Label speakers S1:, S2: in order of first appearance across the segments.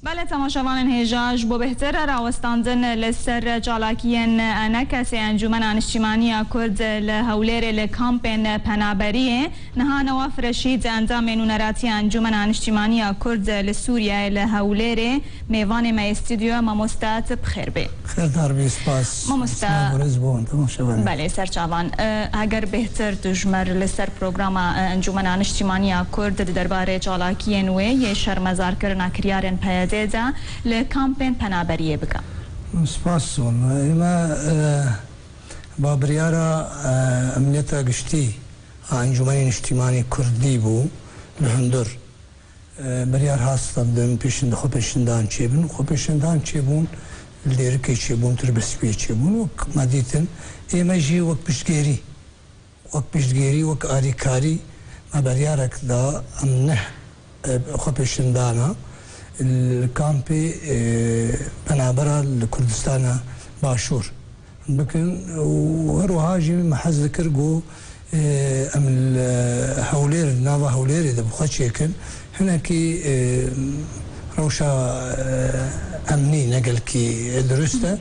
S1: بله تماشاوان هیجاج بو بهتر راوستاندن لسر جالاکین انکس انجمن انشتیمانی کرد لهولیر لکامپین پنابریه نها نواف رشید اندام نونراتی انجمن انشتیمانی کرد لسوریه لهولیر میوان ما استودیو ما مستعد بخیر به
S2: خیر دار بی سپاس
S1: ما مستعد
S2: تماشاوان
S1: بله سرچاوان اگر بهتر دجمر لسر پروگرام انجمن انشتیمانی کرد درباره جالاکین و یه شرمزار کرنا کریارن پیاده دا لکامپین پنابریه بکم
S2: سپاس ما با بریارا امنیت گشتی انجمن انشتیمانی کردی بو لهندر بریار هاستم پیشند خو پیشندان چیبون خو پیشندان چیبون لیرکی چیبون تربسوی چیبون و مدیتن ایمجی وقت پشتگیری وقت آریکاری ما بریارک دا امنه خو پیشندانا الكامبي بنابرة لكردستان باشور لكن وهروهاجي محز ذكر جو ام الهولير نافا هولير اذا بخشيكن هناكي روشا امني نقل كي درسته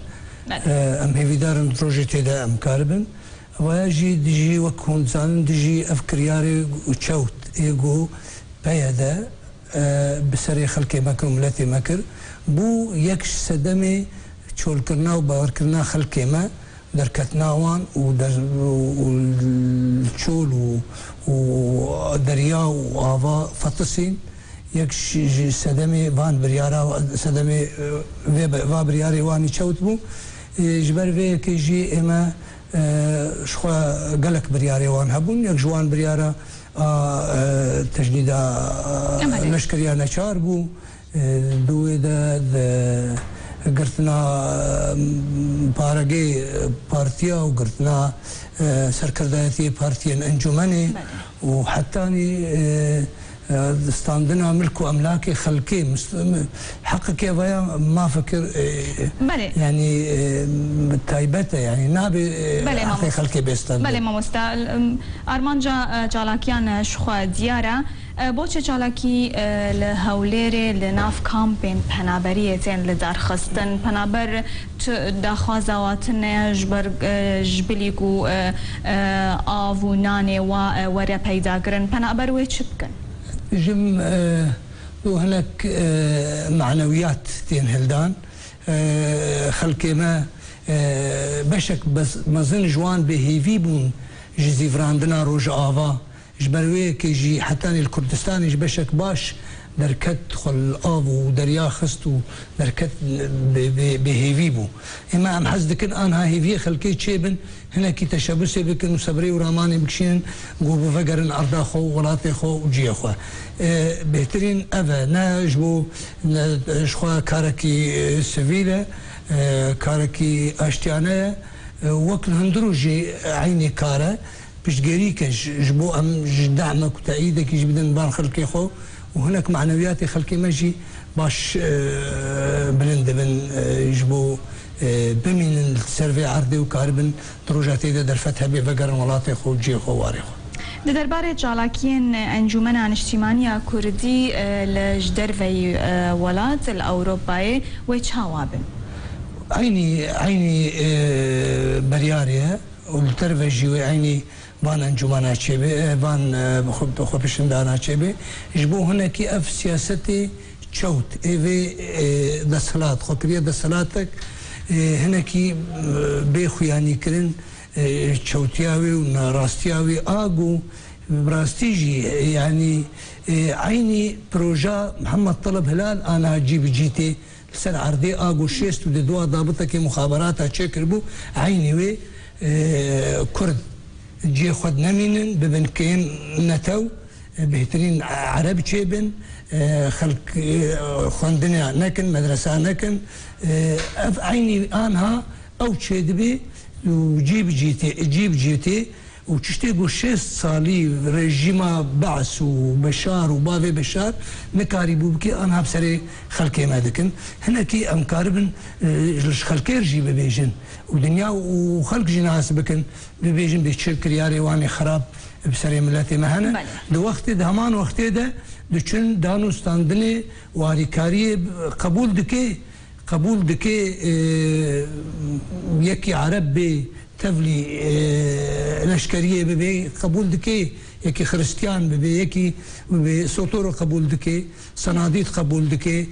S2: ام هيفيدار دروجيتي دا ام كاربن ويجي ديجي وكون زان ديجي افكرياري وتشوت ايجو بيدا بسری خلقی مکر و ملتی مکر بو یک صدمه چول کرنا و باور کرنا خلقی ما در کتناوان و در چول و دریا و آوا فطسین یک صدمه وان بریارا صدمه و بریاری وانی چوت بو جبر وی که جی اما شخوا گلک بریاری وان هبون یک جوان بریارا تجديد نشكريا نشار بو دوي دا قرتنا بارجي بارتيا وقرتنا سركرداتي بارتيا انجمني وحتى استاندنا ملك واملاكي خلقي حقك ويا ما فكر يعني تايبته يعني نابي حقي خلقي بيستان
S1: بله ما مستا ارمانجا جالاكيان شخوا ديارا بوچه جالاكي لهولير لناف كامبين پنابريتين لدار خستن پنابر دخوازواتن جبليكو آو ناني و ورا پیدا کرن پنابر وي چبكن
S2: جم وهناك معنويات تين هلدان خلقي ما بشك بس مازن جوان بهيفي بون جزي فراندنا روج آفا جبروي كيجي حتى الكردستان بشك باش دركت خل آب ودريا خستو دركت بهيفي بو إما أم حزدكن أنها هيفي خلقي تشيبن هنا كي تشابسي بكن وصبري وراماني بكشين قوبو فقرن أردا خو ولاتي خو وجي خو بهترين أفا ناجبو شخوا كاركي سفيلة كاركي أشتيانة وكل هندروجي عيني كارا بشجريك جبو أم دعمك وتأييدك يجبدن بان خلقي خو وهناك معنوياتي خلقي ماشي باش بلند بن يجبو بمين السيرفي عرضي وكاربن دروجاتي دا درفتها بفقر ولاتي خو جي خو واري خو
S1: درباره جالاكين انجمن انشتیمانی كردي لجدر في ولات الاوروباي ويتشاوابن
S2: عيني برياريا والترفجي عيني بان انجمنا چيبي بان بخو بشندانا چيبي جبو هناك اف سياستي تشوت ايفي دسلات خكريه دسلاتك هناك بيخو يعني كرن تشوتياوي ونراستياوي اغو براستيجي يعني عيني بروجا محمد طلب هلال انا جيب جيتي سر عردي اغو شيست ودوا ضابطك مخابراتها تشكربو عيني وي كرد جي خد نمينن ببن كين نتو بهترين عرب تشيبن خلق خندنا نكن مدرسة نكن عيني انها او تشيدبي وجيب جيتي وتشتي قو 6 صالي رجيما بعث وبشار وبافي بشار نكاري بوبكي أنا بسري خلكي ما دكن هنا كي أم كاربن خلكي رجي ببيجن ودنيا وخلق جناس بكن ببيجن بيتشير كرياري واني خراب بسري ملاتي مهنا دو وقت ده همان وقت ده دچن دانو ستاندني واريكاري قبول دكي يكي عرب بي تفلي لشكريه ببي قبول دكي يكي خريستيان ببي يكي ببي سوتورو قبول دكي صناديد قبول دكي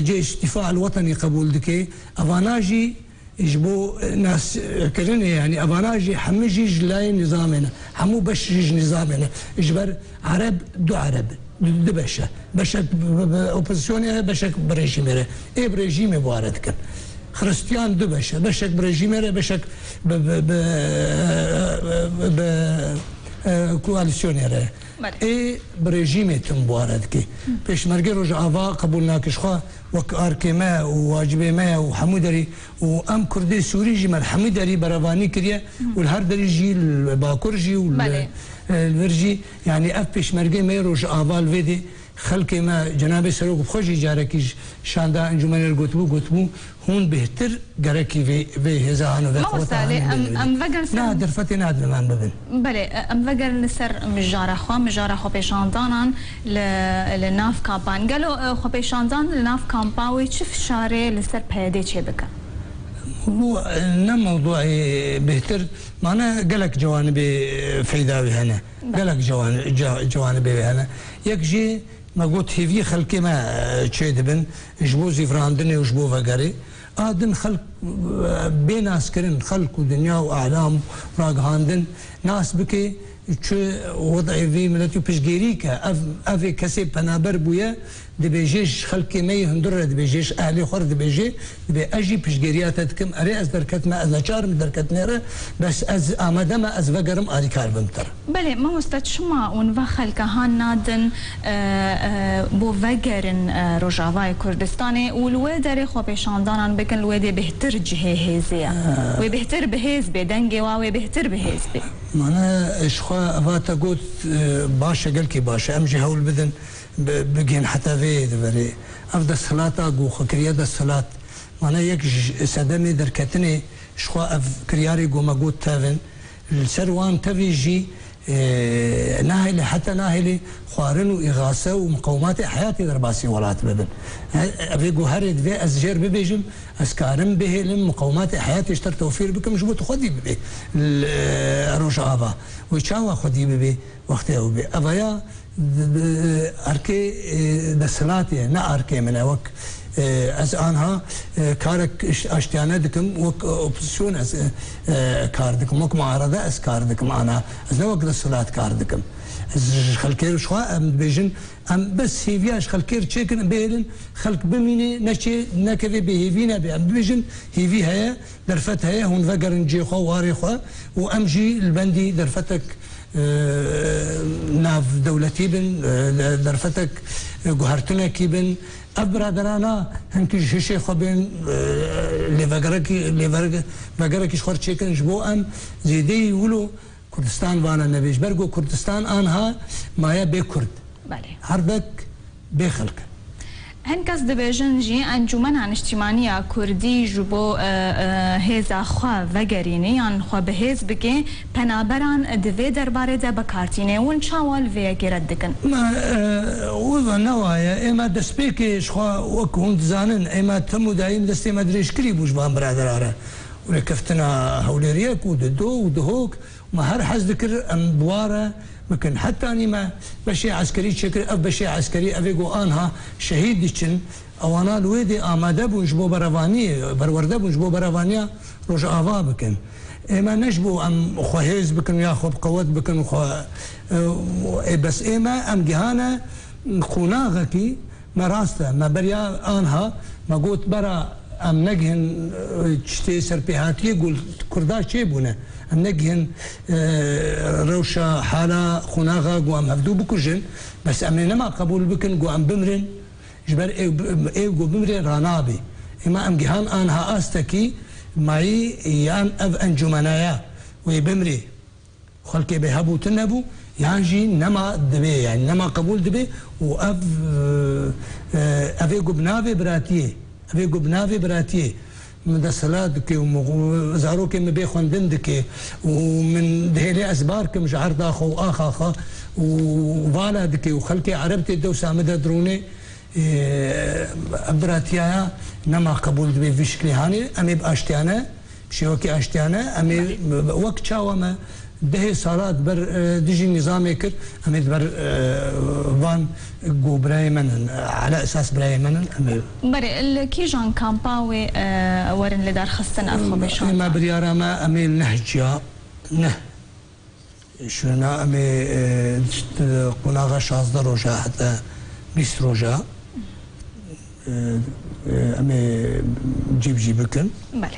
S2: جيش الدفاع الوطني قبول دكي افاناجي يجبو ناس كرني يعني افاناجي حمجي جلاي نظامنا حمو بشج نظامنا اجبر عرب دو عرب دو بشك اوبوزيسيوني بشك بريجيميره اي بريجيمي بوارد كان خريستيان دو بشك بريجيميره بشك كواليسيونيره اي بريجيمي تنبوارد كي بيشمرجي رجعوا قبولنا كشخا وكاركما وواجبما وحمودري وام كردي سوري جمال حمودري برافاني كريا والهردري جي الباكورجي والفرجي يعني اف بيشمرجي ما رجعوا الفيدي خلقي ما جناب سروق بخوشي جاركيش شاندا انجمن القطبو هون بهتر جاركي في هزاهانو في
S1: قوتها ام فجر سر
S2: نادر فتي نادر ما ببن
S1: بله ام فجر نسر مجارة خو بيشاندانان لناف كامبان قالوا خو بيشاندان لناف كامباوي شف شاري لسر بهدي چه بكن
S2: موضوع موضوعي بهتر معنا قالك جوانبي فيداوي هنا قالك جوانبي هنا يكجي ما قلت هيفي خلقي ما تشيدبن جبو زيفراندني وجبو فقري آدن خلق بين عسكرين خلق ودنيا وأعلام راقهاندن ناس بكي چه وضعي في ملتو بشجيريكا أفي كسي بنابر بويا دبيجيش خلقي مي هندرة دبيجيش أهلي خور دبيجي دبي أجي بشجيريات تكم أري أز دركت ما أز نشار من دركت نيرة بس أز آمده ما أز وقرم أري كار بمتر
S1: بله ما مستد شما ونوخل كهان نادن بو وقرن رجاوای كردستاني والوادر خو بيشاندانان بكن الوادي بهتر جهيزيا وبهتر بهيز بدنجي وبهتر بهيز بي
S2: معناها اشخا فاتا قلت باشا قلكي باشا امجي هول بدن بقين حتى في دبري افضل الصلاة اقو خكريادة الصلاة معناها يك سدمي دركتني اشخا اف كرياري قو مقود تافن السروان تفيجي ناهلي حتى ناهلي خوارن وإغاثة ومقومات حياتي درباسي ولات ببن أفيقو هرد في أزجير ببيجم أسكارم بهلم مقومات حياتي اشتر توفير بكم جبوت خدي ببي الروش آبا ويشاوا خدي ببي وقتها ببي أفايا أركي دسلاتي نا أركي من وك از آنها کارک اشتیانه دکم وک اپوزیسیون از کار دکم وک معارضه از کار دکم آنها از نوک دستورات کار دکم از خلکیر شخوا ام بیجن ام بس هیویاش خلکیر چکن بیلن خلک بمینه نچه نکوی به هیوی نبی ام بیجن هیوی هیا درفت هیا هون وگرن جی خوا واری خوا و ام جی البندی درفتک ناف دولتی بن درفتک گوهرتنه کی بن ابرادرانا هنكي شيء خبين لفقركي شخور تشيكن جبو ام زيدي يقولوا كردستان وانا نبيش برقو كردستان انها مايا بكرد هربك بخلق
S1: هنكس دبيجن جي انجمن عن اجتماعية كردي جبو هيزا خوا وگريني يعني خوا بهيز بكي پنابران دوي درباره ده بكارتيني ون چاوال ويا گرد دكن
S2: ما وضع نوايا اما دسبيكي شخوا وكون زانن اما تمو دايم دستي مدريش كري بوش بان برادراره ولكفتنا هوليريك وددو ودهوك ما هر حز ذكر ام بواره ممكن حتى اني ما بشي عسكري شكر اف بشي عسكري افيقو انها شهيد ديشن او انا الويدي اماده بونجبو برافاني برورده بونجبو برافانيا روج افا بكن اما نجبو ام خوهيز بكن ياخذ قوات بكن بس اما ام جهانا خناغكي مراسته ما بريا انها ما قلت برا ام نجهن تشتي سربيهاتي قلت كرداش شيبونه ام نجهن روشا حاله خناغه قوام هفدو بكجن بس امني نما قبول بكن قوام بمرن جبر اي قو بمرن رانابي اما ام جهان انها استكي معي يان اف انجمنايا ويبمري خلقي بهبو تنبو يانجي نما دبي يعني نما قبول دبي وأف أفي قبنافي براتيه أفي قبنافي براتيه مدسلات دكي وزاروكي مبي خوندن دكي ومن دهيلي أسبار كم شعر داخو آخا وفالا دكي وخلقي عربتي دو سامدة دروني براتيا نما قبول دبي في شكلي هاني أمي بأشتيانا بشيوكي أشتيانا أمي وقت شاوما ده صارات بر ديجي نظامي كر أمي بر وان جو براي منن على أساس براي منن أمي
S1: بري كي جان كامباوي ورن لدار خصن أفخو بشان
S2: ما بريارا ما أمي نهجيا نه شونا أمي قناغا 16 روجا حتى 20 روجا أمي جيب بكن
S1: بله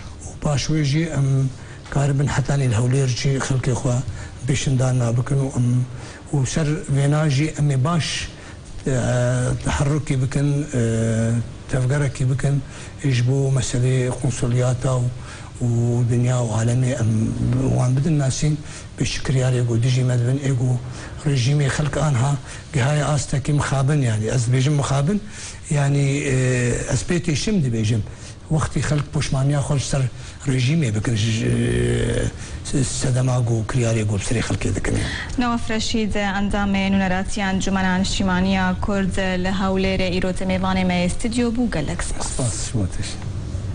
S2: وباشويجي أم كاربن حتاني الهولير جي خلقي خوا بيشندانا بكن وسر فيناجي أمي باش تحركي بكن تفكركي بكن يجبو مسألة قنصلياتا ودنيا وعالمي وان بدن ناسين بالشكريار يقو ديجي مدبن يقو رجيمي خلق انها هاي استكي مخابن يعني از بيجم مخابن يعني اسبيتي شمد بيجم وقتي خلق بوشمانيا خرج سر رجيمي بكن سدماغو كريار يقو بسري خلقي ذكني
S1: نواف رشيد انضام نونراتي انجمن انشتیمانیا کرد لهولیر ایروت میوان ما استودیو بو گلکس
S2: شو